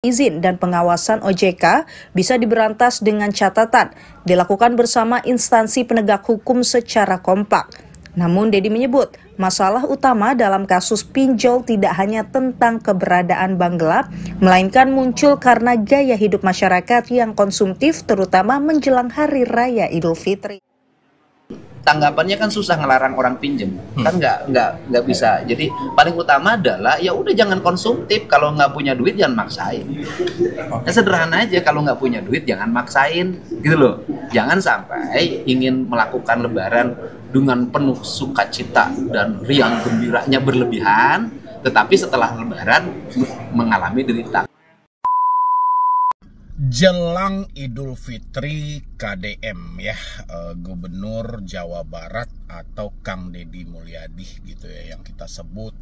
Izin dan pengawasan OJK bisa diberantas dengan catatan dilakukan bersama instansi penegak hukum secara kompak. Namun Dedi menyebut, masalah utama dalam kasus pinjol tidak hanya tentang keberadaan bank gelap, melainkan muncul karena gaya hidup masyarakat yang konsumtif terutama menjelang Hari Raya Idul Fitri. Tanggapannya kan susah ngelarang orang pinjem, kan nggak bisa. Jadi paling utama adalah ya udah jangan konsumtif, kalau nggak punya duit jangan maksain. Nah, sederhana aja, kalau nggak punya duit jangan maksain, gitu loh. Jangan sampai ingin melakukan Lebaran dengan penuh sukacita dan riang gembiranya berlebihan, tetapi setelah Lebaran mengalami derita. Jelang Idul Fitri KDM ya, Gubernur Jawa Barat atau Kang Deddy Mulyadi gitu ya yang kita sebut.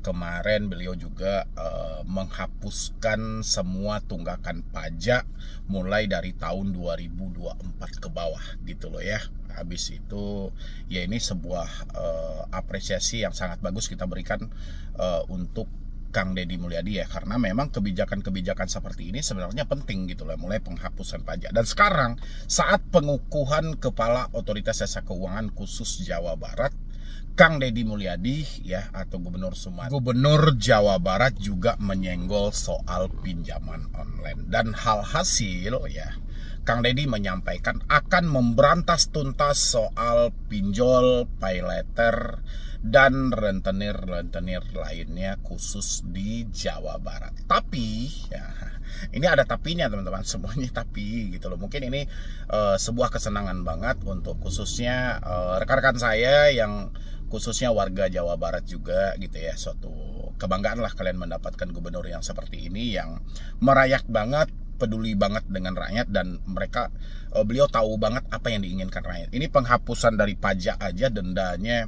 Kemarin beliau juga menghapuskan semua tunggakan pajak mulai dari tahun 2024 ke bawah gitu loh ya. Habis itu ya ini sebuah apresiasi yang sangat bagus kita berikan untuk Kang Deddy Mulyadi ya, karena memang kebijakan-kebijakan seperti ini sebenarnya penting gitu loh, mulai penghapusan pajak. Dan sekarang saat pengukuhan Kepala Otoritas Jasa Keuangan khusus Jawa Barat, Kang Deddy Mulyadi ya atau Gubernur Jawa Barat juga menyenggol soal pinjaman online. Dan hasil ya, Kang Deddy menyampaikan akan memberantas tuntas soal pinjol, pay letter, dan rentenir lainnya khusus di Jawa Barat. Tapi ya, ini ada tapinya teman-teman, semuanya tapi gitu loh. Mungkin ini sebuah kesenangan banget untuk khususnya rekan-rekan saya yang khususnya warga Jawa Barat juga gitu ya. Suatu kebanggaan lah kalian mendapatkan gubernur yang seperti ini, yang merayak banget, peduli banget dengan rakyat, dan beliau tahu banget apa yang diinginkan rakyat. Ini penghapusan dari pajak aja, dendanya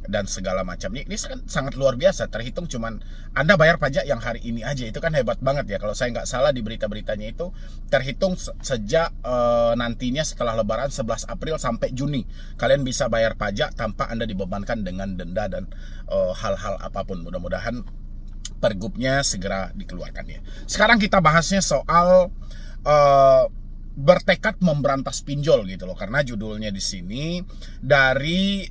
dan segala macamnya ini sangat luar biasa. Terhitung cuman Anda bayar pajak yang hari ini aja, itu kan hebat banget ya. Kalau saya nggak salah di berita-beritanya itu terhitung sejak nantinya setelah Lebaran 11 April sampai Juni kalian bisa bayar pajak tanpa Anda dibebankan dengan denda dan hal-hal apapun. Mudah-mudahan pergubnya segera dikeluarkan ya. Sekarang kita bahasnya soal bertekad memberantas pinjol gitu loh, karena judulnya di sini dari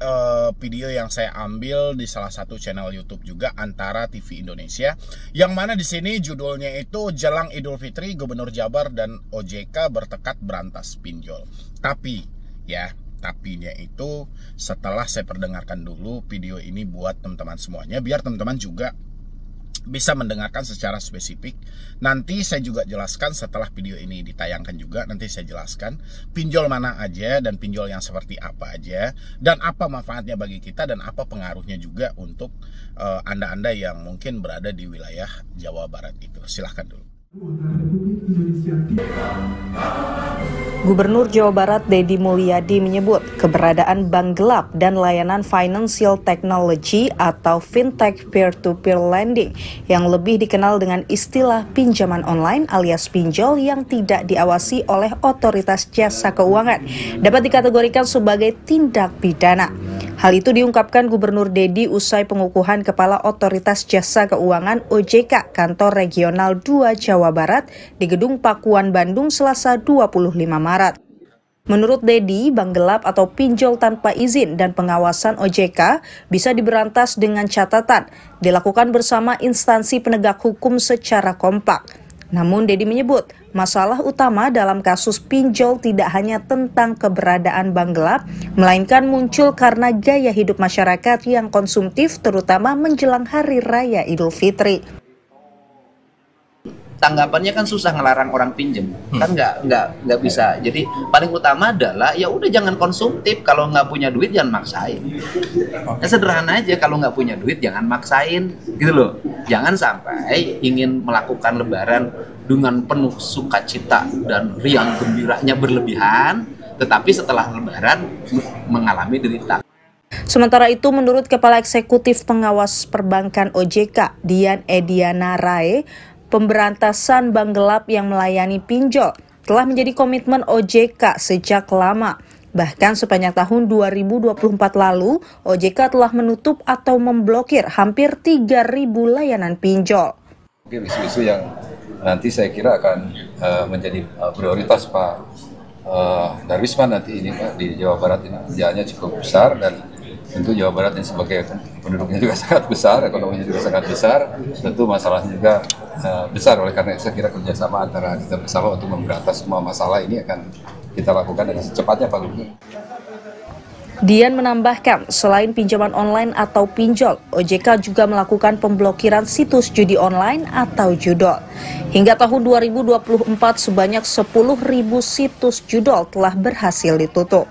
video yang saya ambil di salah satu channel YouTube juga Antara TV Indonesia, yang mana di sini judulnya itu jelang Idul Fitri Gubernur Jabar dan OJK bertekad berantas pinjol. Tapi ya, tapinya itu setelah saya perdengarkan dulu video ini buat teman-teman semuanya, biar teman-teman juga bisa mendengarkan secara spesifik. Nanti saya juga jelaskan setelah video ini ditayangkan juga, nanti saya jelaskan pinjol mana aja dan pinjol yang seperti apa aja, dan apa manfaatnya bagi kita dan apa pengaruhnya juga untuk Anda-Anda yang mungkin berada di wilayah Jawa Barat itu. Silahkan dulu. Gubernur Jawa Barat Deddy Mulyadi menyebut keberadaan bank gelap dan layanan financial technology atau fintech peer-to-peer lending yang lebih dikenal dengan istilah pinjaman online alias pinjol yang tidak diawasi oleh otoritas jasa keuangan dapat dikategorikan sebagai tindak pidana. Hal itu diungkapkan Gubernur Deddy usai pengukuhan Kepala Otoritas Jasa Keuangan OJK Kantor Regional 2 Jawa Barat di Gedung Pakuan Bandung Selasa 25 Maret. Menurut Deddy, bank gelap atau pinjol tanpa izin dan pengawasan OJK bisa diberantas dengan catatan dilakukan bersama instansi penegak hukum secara kompak. Namun Deddy menyebut, masalah utama dalam kasus pinjol tidak hanya tentang keberadaan bank gelap, melainkan muncul karena gaya hidup masyarakat yang konsumtif terutama menjelang Hari Raya Idul Fitri. Tanggapannya kan susah ngelarang orang pinjem, kan nggak bisa. Jadi paling utama adalah ya udah jangan konsumtif, kalau nggak punya duit jangan maksain. Nah, sederhana aja, kalau nggak punya duit jangan maksain, gitu loh. Jangan sampai ingin melakukan Lebaran dengan penuh sukacita dan riang gembiranya berlebihan, tetapi setelah Lebaran mengalami derita. Sementara itu, menurut Kepala Eksekutif Pengawas Perbankan OJK, Dian Ediana Rae, pemberantasan bank gelap yang melayani pinjol telah menjadi komitmen OJK sejak lama. Bahkan sepanjang tahun 2024 lalu, OJK telah menutup atau memblokir hampir 3.000 layanan pinjol. Mungkin isu-isu yang nanti saya kira akan menjadi prioritas Pak Darwisman nanti ini Pak, di Jawa Barat ini kerjaannya cukup besar, dan tentu Jawa Barat ini sebagai penduduknya juga sangat besar, ekonominya juga sangat besar, tentu masalahnya juga besar. Oleh karena itu saya kira kerjasama antara kita bersama untuk memberantas semua masalah ini akan kita lakukan dengan secepatnya Pak Gubernur. Dian menambahkan, selain pinjaman online atau pinjol, OJK juga melakukan pemblokiran situs judi online atau judol. Hingga tahun 2024, sebanyak 10.000 situs judol telah berhasil ditutup.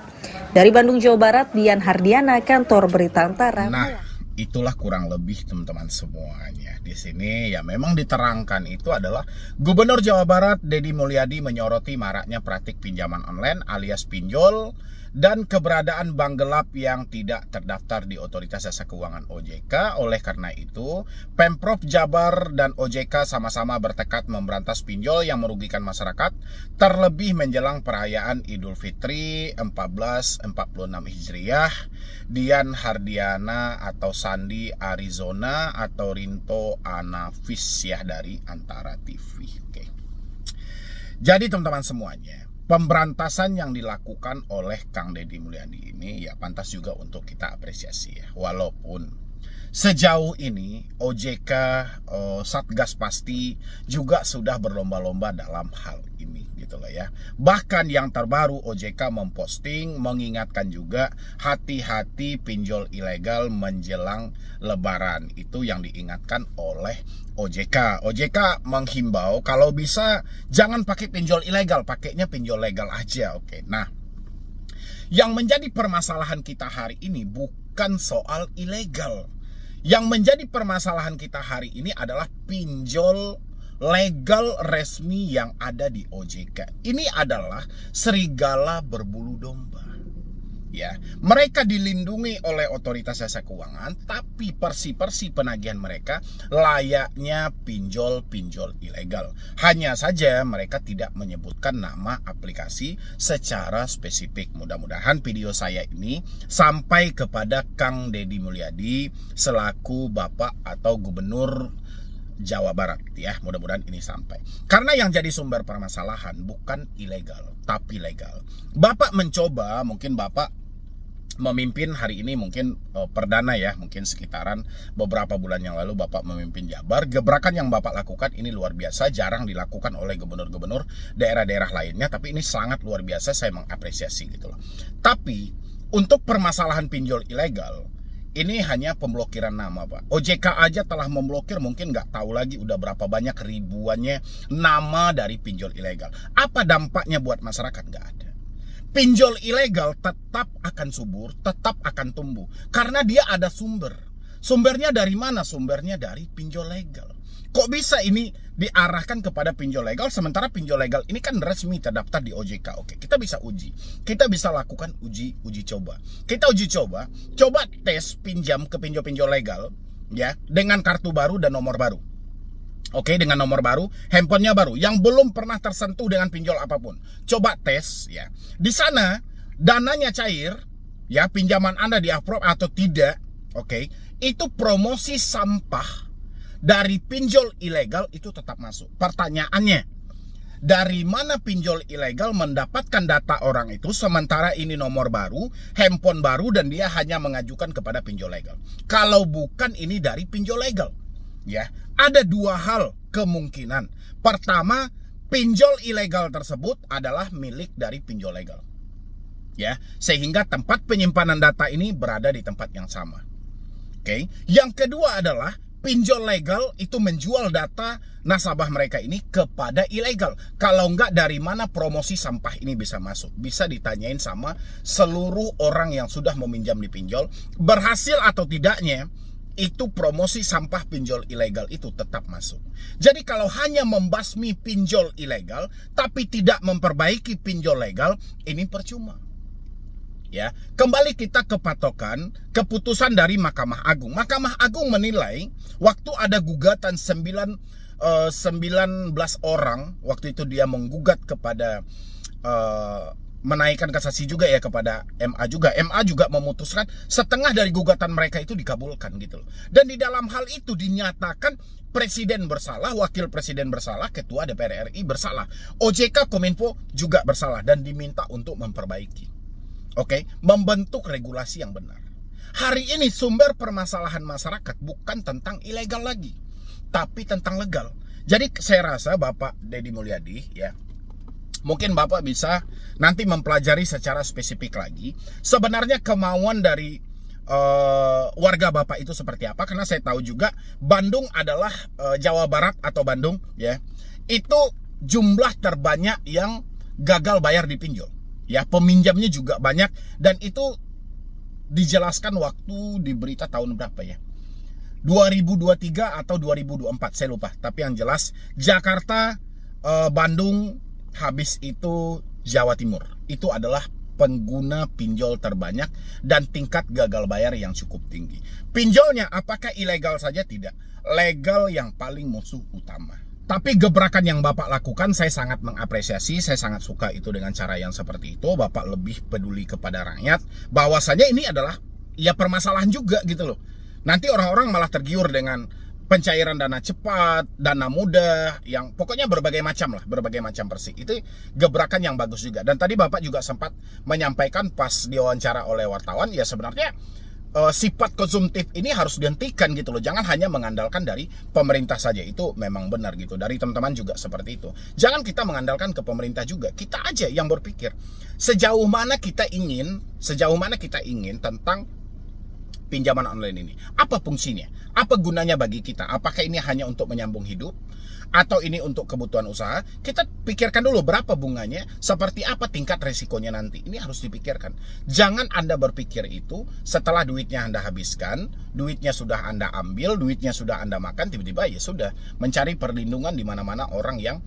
Dari Bandung, Jawa Barat, Dian Hardiana, Kantor Berita Antara. Nah, itulah kurang lebih teman-teman semuanya. Di sini ya memang diterangkan itu adalah Gubernur Jawa Barat Deddy Mulyadi menyoroti maraknya praktik pinjaman online alias pinjol dan keberadaan bank gelap yang tidak terdaftar di Otoritas Jasa Keuangan OJK. Oleh karena itu, Pemprov Jabar dan OJK sama-sama bertekad memberantas pinjol yang merugikan masyarakat, terlebih menjelang perayaan Idul Fitri 1446 Hijriah. Dian Hardiana atau Sandi Arizona atau Rinto Anafis ya dari Antara TV. Oke. Jadi teman-teman semuanya, pemberantasan yang dilakukan oleh Kang Deddy Mulyadi ini ya pantas juga untuk kita apresiasi ya. Walaupun sejauh ini OJK, Satgas Pasti juga sudah berlomba-lomba dalam hal ini gitu loh ya. Bahkan yang terbaru OJK memposting mengingatkan juga hati-hati pinjol ilegal menjelang Lebaran. Itu yang diingatkan oleh OJK. OJK menghimbau kalau bisa jangan pakai pinjol ilegal, pakainya pinjol legal aja. Oke. Nah, yang menjadi permasalahan kita hari ini bukan soal ilegal. Yang menjadi permasalahan kita hari ini adalah pinjol legal resmi yang ada di OJK. Ini adalah serigala berbulu domba. Ya, mereka dilindungi oleh Otoritas Jasa Keuangan, tapi persi penagihan mereka layaknya pinjol-pinjol ilegal. Hanya saja mereka tidak menyebutkan nama aplikasi secara spesifik. Mudah-mudahan video saya ini sampai kepada Kang Deddy Mulyadi selaku Bapak atau Gubernur Jawa Barat ya, mudah-mudahan ini sampai. Karena yang jadi sumber permasalahan bukan ilegal, tapi legal. Bapak mencoba, mungkin Bapak memimpin hari ini mungkin perdana ya, mungkin sekitaran beberapa bulan yang lalu Bapak memimpin Jabar. Gebrakan yang Bapak lakukan ini luar biasa, jarang dilakukan oleh gubernur-gubernur daerah-daerah lainnya, tapi ini sangat luar biasa, saya mengapresiasi gitu loh. Tapi untuk permasalahan pinjol ilegal ini hanya pemblokiran nama Pak. OJK aja telah memblokir, mungkin nggak tahu lagi udah berapa banyak ribuannya nama dari pinjol ilegal. Apa dampaknya buat masyarakat? Nggak ada. Pinjol ilegal tetap akan subur, tetap akan tumbuh. Karena dia ada sumber. Sumbernya dari mana? Sumbernya dari pinjol legal. Kok bisa ini diarahkan kepada pinjol legal, sementara pinjol legal ini kan resmi terdaftar di OJK. Oke, kita bisa uji. Kita bisa lakukan uji coba. Kita uji coba tes pinjam ke pinjol-pinjol legal ya dengan kartu baru dan nomor baru. Oke, dengan nomor baru, handphonenya baru, yang belum pernah tersentuh dengan pinjol apapun. Coba tes ya. Di sana dananya cair, ya pinjaman Anda di-approve atau tidak, oke, itu promosi sampah dari pinjol ilegal itu tetap masuk. Pertanyaannya, dari mana pinjol ilegal mendapatkan data orang itu sementara ini nomor baru, handphone baru, dan dia hanya mengajukan kepada pinjol legal? Kalau bukan ini dari pinjol legal. Ya, ada dua hal kemungkinan. Pertama, pinjol ilegal tersebut adalah milik dari pinjol legal. Ya, sehingga tempat penyimpanan data ini berada di tempat yang sama. Oke. Yang kedua adalah pinjol legal itu menjual data nasabah mereka ini kepada ilegal. Kalau enggak, dari mana promosi sampah ini bisa masuk? Bisa ditanyain sama seluruh orang yang sudah meminjam di pinjol, berhasil atau tidaknya, itu promosi sampah pinjol ilegal itu tetap masuk. Jadi kalau hanya membasmi pinjol ilegal tapi tidak memperbaiki pinjol legal, ini percuma. Ya, kembali kita ke patokan keputusan dari Mahkamah Agung. Mahkamah Agung menilai waktu ada gugatan 19 orang, waktu itu dia menggugat kepada menaikkan kasasi juga ya kepada MA juga. MA juga memutuskan setengah dari gugatan mereka itu dikabulkan gitu loh. Dan di dalam hal itu dinyatakan presiden bersalah, wakil presiden bersalah, ketua DPR RI bersalah, OJK Kominfo juga bersalah dan diminta untuk memperbaiki. Oke, membentuk regulasi yang benar. Hari ini sumber permasalahan masyarakat bukan tentang ilegal lagi, tapi tentang legal. Jadi saya rasa Bapak Deddy Mulyadi ya, mungkin Bapak bisa nanti mempelajari secara spesifik lagi sebenarnya kemauan dari warga Bapak itu seperti apa, karena saya tahu juga Bandung adalah Jawa Barat atau Bandung ya, itu jumlah terbanyak yang gagal bayar di pinjol ya, peminjamnya juga banyak, dan itu dijelaskan waktu di berita tahun berapa ya, 2023 atau 2024 saya lupa, tapi yang jelas Jakarta, Bandung, habis itu Jawa Timur itu adalah pengguna pinjol terbanyak dan tingkat gagal bayar yang cukup tinggi. Pinjolnya apakah ilegal saja? Tidak, legal yang paling musuh utama. Tapi gebrakan yang Bapak lakukan saya sangat mengapresiasi, saya sangat suka itu dengan cara yang seperti itu. Bapak lebih peduli kepada rakyat, bahwasanya ini adalah ya permasalahan juga gitu loh. Nanti orang-orang malah tergiur dengan pencairan dana cepat, dana mudah, yang pokoknya berbagai macam lah, berbagai macam persi. Itu gebrakan yang bagus juga. Dan tadi Bapak juga sempat menyampaikan pas diwawancara oleh wartawan, ya sebenarnya sifat konsumtif ini harus dihentikan gitu loh. Jangan hanya mengandalkan dari pemerintah saja, itu memang benar gitu. Dari teman-teman juga seperti itu. Jangan kita mengandalkan ke pemerintah juga. Kita aja yang berpikir sejauh mana kita ingin tentang pinjaman online ini. Apa fungsinya? Apa gunanya bagi kita? Apakah ini hanya untuk menyambung hidup? Atau ini untuk kebutuhan usaha? Kita pikirkan dulu berapa bunganya, seperti apa tingkat resikonya nanti. Ini harus dipikirkan. Jangan Anda berpikir itu setelah duitnya Anda habiskan, duitnya sudah Anda ambil, duitnya sudah Anda makan, tiba-tiba ya sudah mencari perlindungan di mana-mana orang yang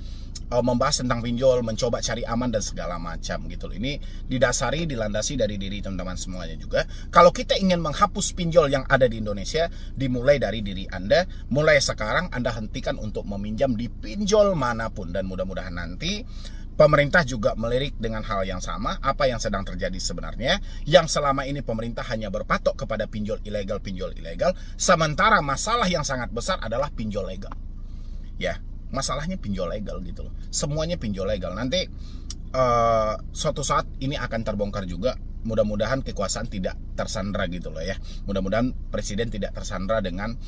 membahas tentang pinjol, mencoba cari aman dan segala macam gitu. Ini didasari, dilandasi dari diri teman-teman semuanya juga. Kalau kita ingin menghapus pinjol yang ada di Indonesia, dimulai dari diri Anda. Mulai sekarang Anda hentikan untuk meminjam di pinjol manapun, dan mudah-mudahan nanti pemerintah juga melirik dengan hal yang sama. Apa yang sedang terjadi sebenarnya, yang selama ini pemerintah hanya berpatok kepada pinjol ilegal, sementara masalah yang sangat besar adalah pinjol legal ya. Masalahnya pinjol legal gitu loh. Semuanya pinjol legal. Nanti suatu saat ini akan terbongkar juga. Mudah-mudahan kekuasaan tidak tersandra gitu loh ya. Mudah-mudahan presiden tidak tersandra dengan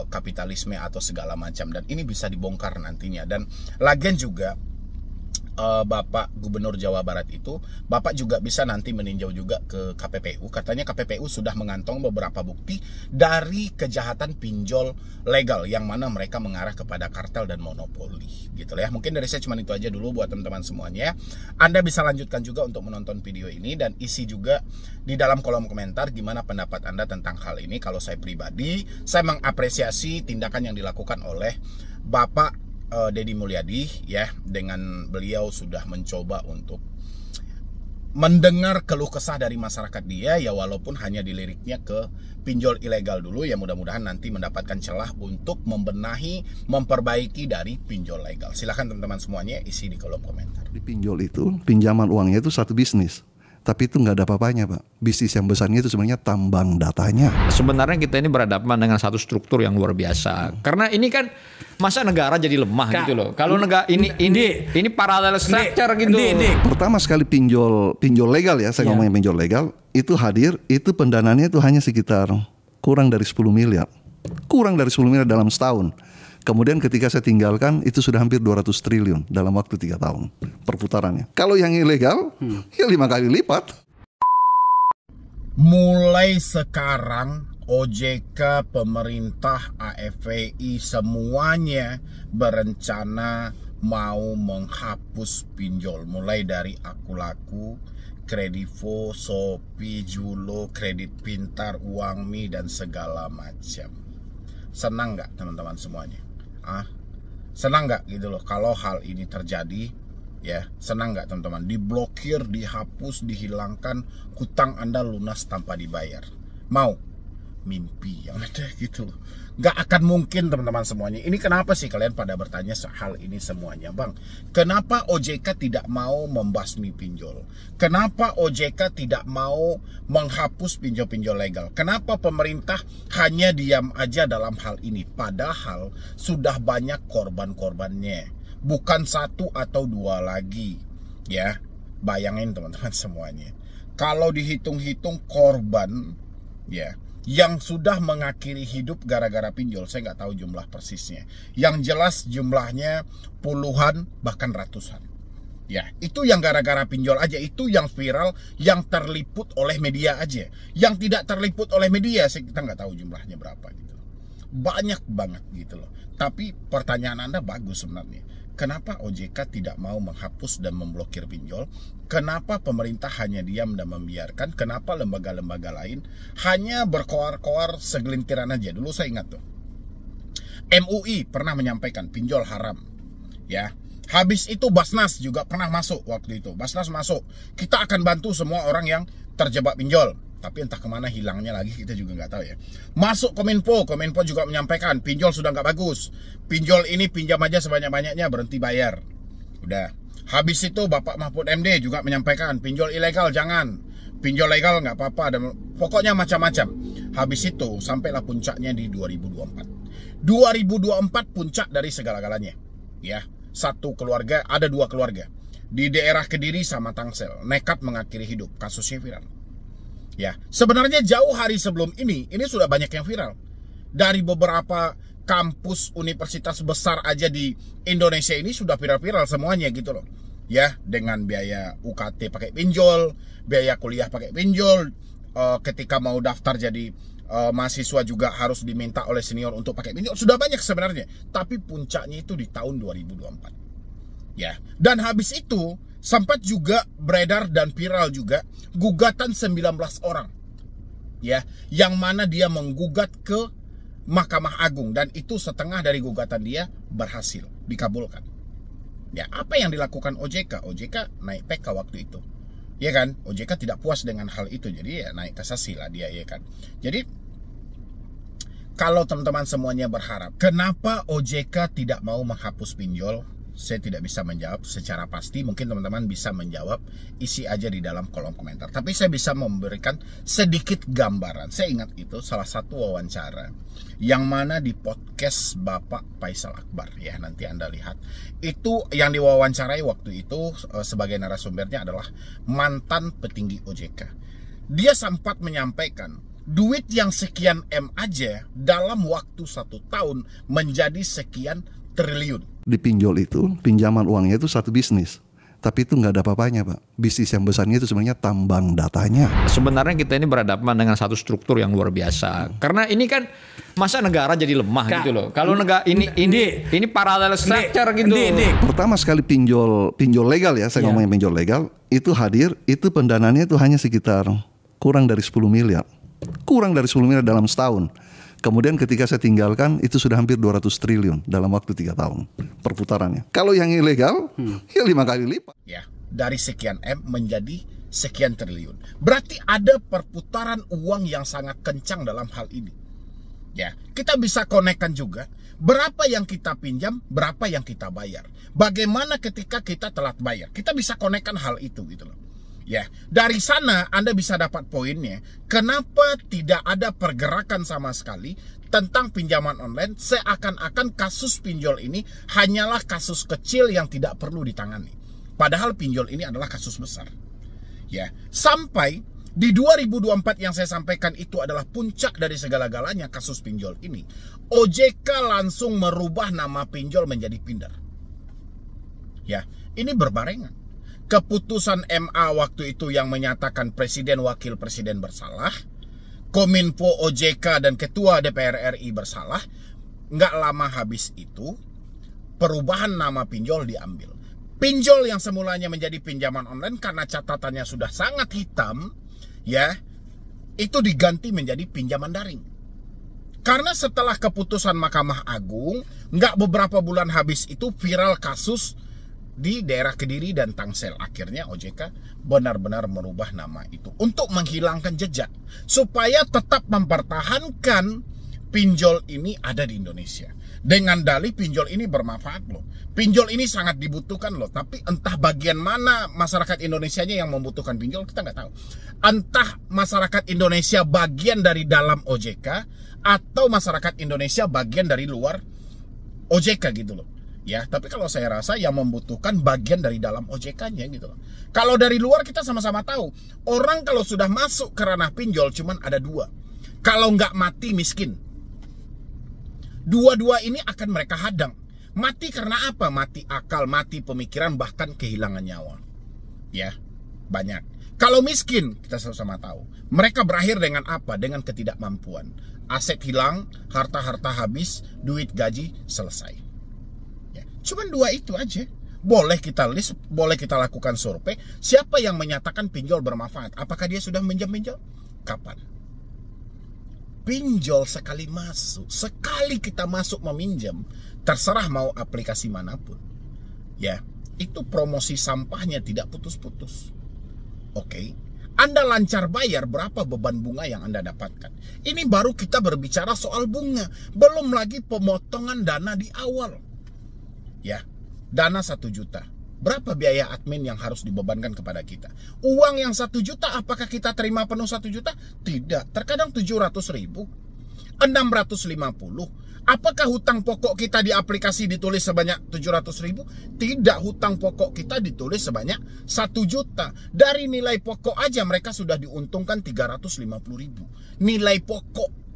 kapitalisme atau segala macam. Dan ini bisa dibongkar nantinya. Dan lagian juga Bapak Gubernur Jawa Barat itu, Bapak juga bisa nanti meninjau juga ke KPPU. Katanya KPPU sudah mengantong beberapa bukti dari kejahatan pinjol legal yang mana mereka mengarah kepada kartel dan monopoli gitu ya. Mungkin dari saya cuma itu aja dulu buat teman-teman semuanya. Anda bisa lanjutkan juga untuk menonton video ini dan isi juga di dalam kolom komentar gimana pendapat Anda tentang hal ini. Kalau saya pribadi, saya mengapresiasi tindakan yang dilakukan oleh Bapak Deddy Mulyadi ya, dengan beliau sudah mencoba untuk mendengar keluh kesah dari masyarakat dia ya, walaupun hanya diliriknya ke pinjol ilegal dulu ya. Mudah-mudahan nanti mendapatkan celah untuk membenahi, memperbaiki dari pinjol legal. Silahkan teman-teman semuanya isi di kolom komentar. Di pinjol itu, pinjaman uangnya itu satu bisnis, tapi itu nggak ada apa-apanya Pak. Bisnis yang besarnya itu sebenarnya tambang datanya. Sebenarnya kita ini berhadapan dengan satu struktur yang luar biasa. Karena ini kan masa negara jadi lemah gitu loh. Kalau negara ini paralel structure gitu. Pertama sekali pinjol legal ya, saya ngomongin pinjol legal itu hadir, itu pendananya itu hanya sekitar kurang dari 10 miliar. Kurang dari 10 miliar dalam setahun. Kemudian ketika saya tinggalkan itu sudah hampir 200 triliun dalam waktu 3 tahun perputarannya. Kalau yang ilegal ya 5 kali lipat. Mulai sekarang OJK, pemerintah, AFPI semuanya berencana mau menghapus pinjol. Mulai dari Akulaku, Kredivo, Shopee, Julo, Kredit Pintar, Uangmi dan segala macam. Senang nggak teman-teman semuanya? Senang nggak gitu loh kalau hal ini terjadi ya? Senang nggak teman-teman? Diblokir, dihapus, dihilangkan, hutang Anda lunas tanpa dibayar. Mau? mimpi yang ada gitu loh. Nggak akan mungkin teman-teman semuanya. Ini kenapa sih kalian pada bertanya hal ini semuanya, Bang? Kenapa OJK tidak mau membasmi pinjol? Kenapa OJK tidak mau menghapus pinjol-pinjol legal? Kenapa pemerintah hanya diam aja dalam hal ini? Padahal sudah banyak korban-korbannya. Bukan satu atau dua lagi. Ya, bayangin teman-teman semuanya. Kalau dihitung-hitung korban, ya, yang sudah mengakhiri hidup gara-gara pinjol, saya nggak tahu jumlah persisnya. Yang jelas jumlahnya puluhan bahkan ratusan. Ya, itu yang gara-gara pinjol aja, itu yang viral, yang terliput oleh media aja. Yang tidak terliput oleh media, kita nggak tahu jumlahnya berapa gitu. Banyak banget gitu loh. Tapi pertanyaan Anda bagus sebenarnya. Kenapa OJK tidak mau menghapus dan memblokir pinjol? Kenapa pemerintah hanya diam dan membiarkan? Kenapa lembaga-lembaga lain hanya berkoar-koar segelintiran aja? Dulu saya ingat tuh, MUI pernah menyampaikan pinjol haram. Ya, habis itu Basnas juga pernah masuk waktu itu. Basnas masuk, kita akan bantu semua orang yang terjebak pinjol. Tapi entah kemana hilangnya lagi, kita juga nggak tahu ya. Masuk Kominfo juga menyampaikan pinjol sudah nggak bagus. Pinjol ini pinjam aja sebanyak-banyaknya, berhenti bayar. Udah. Habis itu Bapak Mahfud MD juga menyampaikan pinjol ilegal jangan. Pinjol legal nggak apa-apa. Dan pokoknya macam-macam. Habis itu sampailah puncaknya di 2024. 2024 puncak dari segala-galanya. Ya, satu keluarga, ada dua keluarga di daerah Kediri sama Tangsel nekat mengakhiri hidup. Kasusnya viral. Ya, sebenarnya jauh hari sebelum ini sudah banyak yang viral. Dari beberapa kampus universitas besar aja di Indonesia ini sudah viral-viral semuanya gitu loh. Ya, dengan biaya UKT pakai pinjol, biaya kuliah pakai pinjol, ketika mau daftar jadi mahasiswa juga harus diminta oleh senior untuk pakai pinjol. Sudah banyak sebenarnya, tapi puncaknya itu di tahun 2024. Ya, dan habis itu sempat juga beredar dan viral juga gugatan 19 orang. Ya, yang mana dia menggugat ke Mahkamah Agung dan itu setengah dari gugatan dia berhasil dikabulkan. Ya, apa yang dilakukan OJK? OJK naik PK waktu itu. Ya kan? OJK tidak puas dengan hal itu, jadi ya naik kasasi lah dia, ya kan. Jadi kalau teman-teman semuanya berharap, kenapa OJK tidak mau menghapus pinjol? Saya tidak bisa menjawab secara pasti. Mungkin teman-teman bisa menjawab, isi aja di dalam kolom komentar. Tapi saya bisa memberikan sedikit gambaran. Saya ingat itu salah satu wawancara yang mana di podcast Bapak Faisal Akbar. Ya, nanti Anda lihat. Itu yang diwawancarai waktu itu sebagai narasumbernya adalah mantan petinggi OJK. Dia sempat menyampaikan, duit yang sekian M aja dalam waktu 1 tahun menjadi sekian triliun. Di pinjol itu, pinjaman uangnya itu satu bisnis. Tapi itu nggak ada apa-apanya, Pak. Bisnis yang besarnya itu sebenarnya tambang datanya. Sebenarnya kita ini berhadapan dengan satu struktur yang luar biasa. Karena ini kan masa negara jadi lemah gitu loh. Kalau negara ini paralel structure gitu. Pertama sekali pinjol legal ya, saya ngomongin pinjol legal, itu hadir, itu pendanaannya itu hanya sekitar kurang dari 10 miliar. Kurang dari 10 miliar dalam setahun. Kemudian ketika saya tinggalkan itu sudah hampir 200 triliun dalam waktu 3 tahun perputarannya. Kalau yang ilegal ya 5 kali lipat. Ya, dari sekian M menjadi sekian triliun. Berarti ada perputaran uang yang sangat kencang dalam hal ini. Ya, kita bisa konekkan juga berapa yang kita pinjam, berapa yang kita bayar. Bagaimana ketika kita telat bayar. Kita bisa konekkan hal itu gitu loh. Ya, dari sana Anda bisa dapat poinnya. Kenapa tidak ada pergerakan sama sekali tentang pinjaman online? Seakan-akan kasus pinjol ini hanyalah kasus kecil yang tidak perlu ditangani. Padahal pinjol ini adalah kasus besar. Ya, sampai di 2024 yang saya sampaikan itu adalah puncak dari segala-galanya kasus pinjol ini. OJK langsung merubah nama pinjol menjadi Pindar. Ya, ini berbarengan. Keputusan MA waktu itu yang menyatakan presiden wakil presiden bersalah, Kominfo, OJK dan ketua DPR RI bersalah. Nggak lama habis itu perubahan nama pinjol diambil. Pinjol yang semulanya menjadi pinjaman online karena catatannya sudah sangat hitam, ya, itu diganti menjadi pinjaman daring. Karena setelah keputusan Mahkamah Agung, nggak beberapa bulan habis itu viral kasus di daerah Kediri dan Tangsel. Akhirnya OJK benar-benar merubah nama itu untuk menghilangkan jejak, supaya tetap mempertahankan pinjol ini ada di Indonesia. Dengan dalih pinjol ini bermanfaat loh. Pinjol ini sangat dibutuhkan loh. Tapi entah bagian mana masyarakat Indonesianya yang membutuhkan pinjol, kita nggak tahu. Entah masyarakat Indonesia bagian dari dalam OJK, atau masyarakat Indonesia bagian dari luar OJK gitu loh. Ya, tapi kalau saya rasa yang membutuhkan bagian dari dalam OJK-nya gitu loh. Kalau dari luar kita sama-sama tahu, orang kalau sudah masuk ke ranah pinjol cuman ada dua. Kalau nggak mati miskin. Dua-dua ini akan mereka hadang. Mati karena apa? Mati akal, mati pemikiran, bahkan kehilangan nyawa. Ya, banyak. Kalau miskin, kita sama-sama tahu. Mereka berakhir dengan apa? Dengan ketidakmampuan. Aset hilang, harta-harta habis, duit gaji selesai. Cuman dua itu aja. Boleh kita list, boleh kita lakukan survei. Siapa yang menyatakan pinjol bermanfaat? Apakah dia sudah minjam-pinjol? Kapan? Pinjol sekali masuk, sekali kita masuk meminjam, terserah mau aplikasi manapun. Ya, itu promosi sampahnya tidak putus-putus. Oke. Anda lancar bayar, berapa beban bunga yang Anda dapatkan? Ini baru kita berbicara soal bunga. Belum lagi pemotongan dana di awal. Ya, dana 1 juta. Berapa biaya admin yang harus dibebankan kepada kita? Uang yang 1 juta, apakah kita terima penuh 1 juta? Tidak, terkadang 700.000, 650. Apakah hutang pokok kita di aplikasi ditulis sebanyak 700.000? Tidak, hutang pokok kita ditulis sebanyak 1 juta. Dari nilai pokok aja mereka sudah diuntungkan 350.000. Nilai pokok.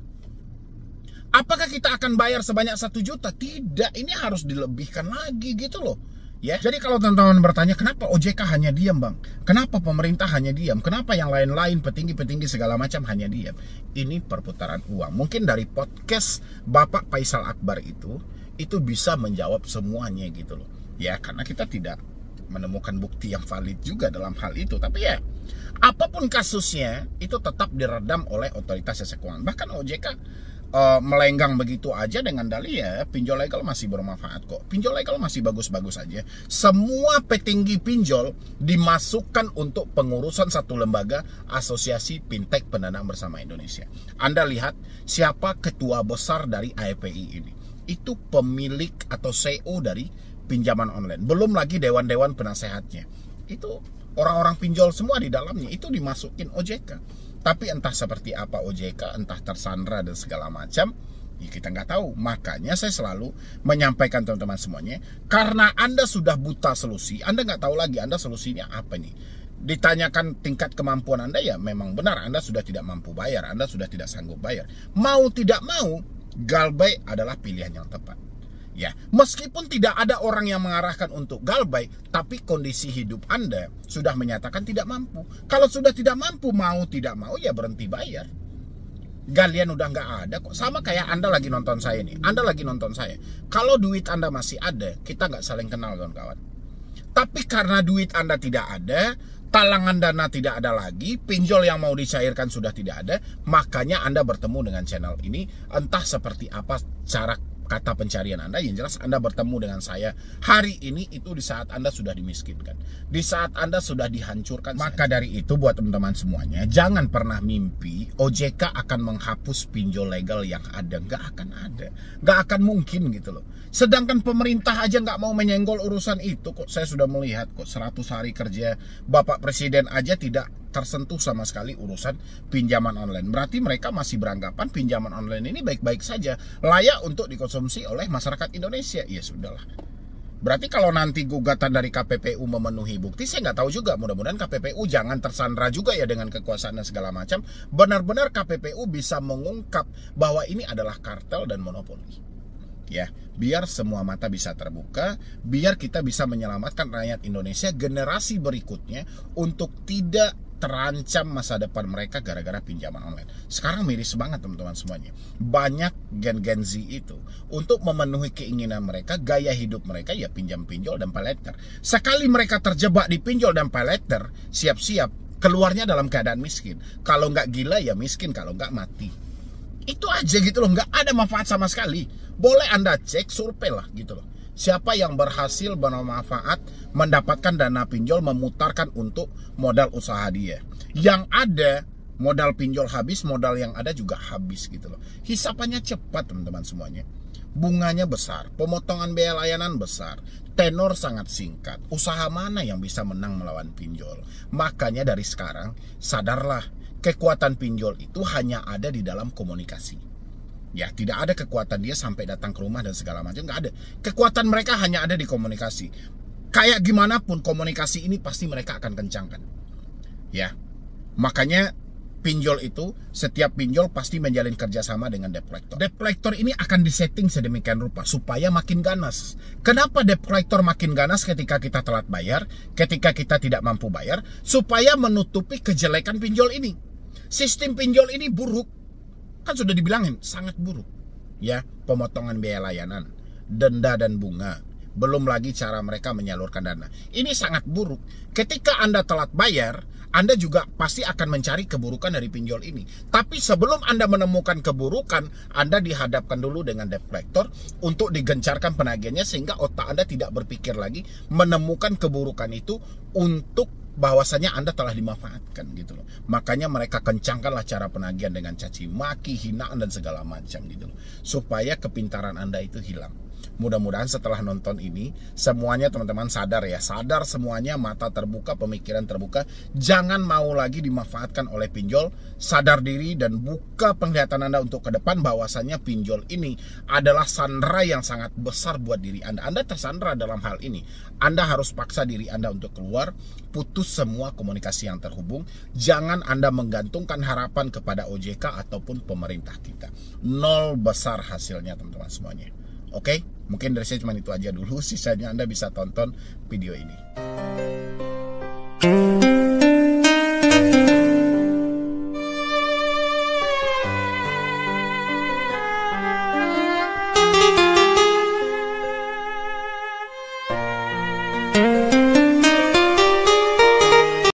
Apakah kita akan bayar sebanyak 1 juta? Tidak, ini harus dilebihkan lagi gitu loh. Ya, jadi kalau teman-teman bertanya kenapa OJK hanya diam bang? Kenapa pemerintah hanya diam? Kenapa yang lain-lain petinggi-petinggi segala macam hanya diam? Ini perputaran uang. Mungkin dari podcast Bapak Faisal Akbar itu bisa menjawab semuanya gitu loh. Ya, karena kita tidak menemukan bukti yang valid juga dalam hal itu. Tapi ya, apapun kasusnya itu tetap diredam oleh otoritas jasa keuangan. Bahkan OJK melenggang begitu aja dengan dalih ya pinjol legal masih bermanfaat kok. Pinjol legal masih bagus-bagus aja. Semua petinggi pinjol dimasukkan untuk pengurusan satu lembaga Asosiasi Fintech Pendanaan Bersama Indonesia. Anda lihat siapa ketua besar dari AFPI ini. Itu pemilik atau CEO dari pinjaman online. Belum lagi dewan-dewan penasehatnya. Itu orang-orang pinjol semua di dalamnya. Itu dimasukin OJK. Tapi entah seperti apa OJK, entah tersandra dan segala macam, ya kita nggak tahu. Makanya saya selalu menyampaikan teman-teman semuanya, karena Anda sudah buta solusi, Anda nggak tahu lagi Anda solusinya apa nih. Ditanyakan tingkat kemampuan Anda, ya memang benar Anda sudah tidak mampu bayar, Anda sudah tidak sanggup bayar. Mau tidak mau, Galbay adalah pilihan yang tepat. Ya, meskipun tidak ada orang yang mengarahkan untuk Galbay, tapi kondisi hidup Anda sudah menyatakan tidak mampu. Kalau sudah tidak mampu, mau tidak mau ya berhenti bayar. Galian udah nggak ada kok. Sama kayak Anda lagi nonton saya nih. Anda lagi nonton saya. Kalau duit Anda masih ada, kita nggak saling kenal kawan-kawan. Tapi karena duit Anda tidak ada, talangan dana tidak ada lagi, pinjol yang mau dicairkan sudah tidak ada, makanya Anda bertemu dengan channel ini. Entah seperti apa cara kata pencarian Anda, yang jelas Anda bertemu dengan saya hari ini itu di saat Anda sudah dimiskinkan, di saat Anda sudah dihancurkan. Maka dari itu buat teman-teman semuanya, jangan pernah mimpi OJK akan menghapus pinjol legal yang ada. Nggak akan ada, nggak akan mungkin gitu loh. Sedangkan pemerintah aja nggak mau menyenggol urusan itu kok. Saya sudah melihat kok 100 hari kerja Bapak Presiden aja tidak tersentuh sama sekali urusan pinjaman online. Berarti mereka masih beranggapan pinjaman online ini baik-baik saja, layak untuk dikonsumsi oleh masyarakat Indonesia. Ya sudahlah. Berarti kalau nanti gugatan dari KPPU memenuhi bukti, saya nggak tahu juga. Mudah-mudahan KPPU jangan tersandra juga ya dengan kekuasaan dan segala macam. Benar-benar KPPU bisa mengungkap bahwa ini adalah kartel dan monopoli. Ya, biar semua mata bisa terbuka, biar kita bisa menyelamatkan rakyat Indonesia generasi berikutnya untuk tidak terancam masa depan mereka gara-gara pinjaman online. Sekarang miris banget teman-teman semuanya. Banyak Gen Z itu untuk memenuhi keinginan mereka, gaya hidup mereka ya pinjam-pinjol dan pay later. Sekali mereka terjebak di pinjol dan pay later, siap-siap keluarnya dalam keadaan miskin. Kalau nggak gila ya miskin, kalau nggak mati. Itu aja gitu loh, nggak ada manfaat sama sekali. Boleh Anda cek, survei lah gitu loh. Siapa yang berhasil bermanfaat mendapatkan dana pinjol memutarkan untuk modal usaha dia. Yang ada modal pinjol habis, modal yang ada juga habis gitu loh. Hisapannya cepat teman-teman semuanya. Bunganya besar, pemotongan biaya layanan besar, tenor sangat singkat. Usaha mana yang bisa menang melawan pinjol? Makanya dari sekarang sadarlah, kekuatan pinjol itu hanya ada di dalam komunikasi. Ya, tidak ada kekuatan dia sampai datang ke rumah dan segala macam, nggak ada. Kekuatan mereka hanya ada di komunikasi. Kayak gimana pun komunikasi ini pasti mereka akan kencangkan. Ya, makanya pinjol itu, setiap pinjol pasti menjalin kerjasama dengan debt collector. Debt collector ini akan disetting sedemikian rupa supaya makin ganas. Kenapa debt collector makin ganas ketika kita telat bayar, ketika kita tidak mampu bayar? Supaya menutupi kejelekan pinjol ini. Sistem pinjol ini buruk. Kan sudah dibilangin sangat buruk. Ya, pemotongan biaya layanan, denda dan bunga, belum lagi cara mereka menyalurkan dana. Ini sangat buruk. Ketika Anda telat bayar, Anda juga pasti akan mencari keburukan dari pinjol ini. Tapi sebelum Anda menemukan keburukan, Anda dihadapkan dulu dengan debt collector untuk digencarkan penagihannya, sehingga otak Anda tidak berpikir lagi menemukan keburukan itu untuk bahwasanya Anda telah dimanfaatkan gitu loh. Makanya mereka kencangkanlah cara penagihan dengan caci maki, hinaan dan segala macam gitu loh. Supaya kepintaran Anda itu hilang. Mudah-mudahan setelah nonton ini semuanya teman-teman sadar ya, sadar semuanya, mata terbuka, pemikiran terbuka, jangan mau lagi dimanfaatkan oleh pinjol. Sadar diri dan buka penglihatan Anda untuk ke depan bahwasanya pinjol ini adalah sandera yang sangat besar buat diri Anda. Anda tersandera dalam hal ini. Anda harus paksa diri Anda untuk keluar, putus semua komunikasi yang terhubung. Jangan Anda menggantungkan harapan kepada OJK ataupun pemerintah kita. Nol besar hasilnya teman-teman semuanya. Oke, mungkin dari saya cuma itu aja dulu. Sisanya Anda bisa tonton video ini.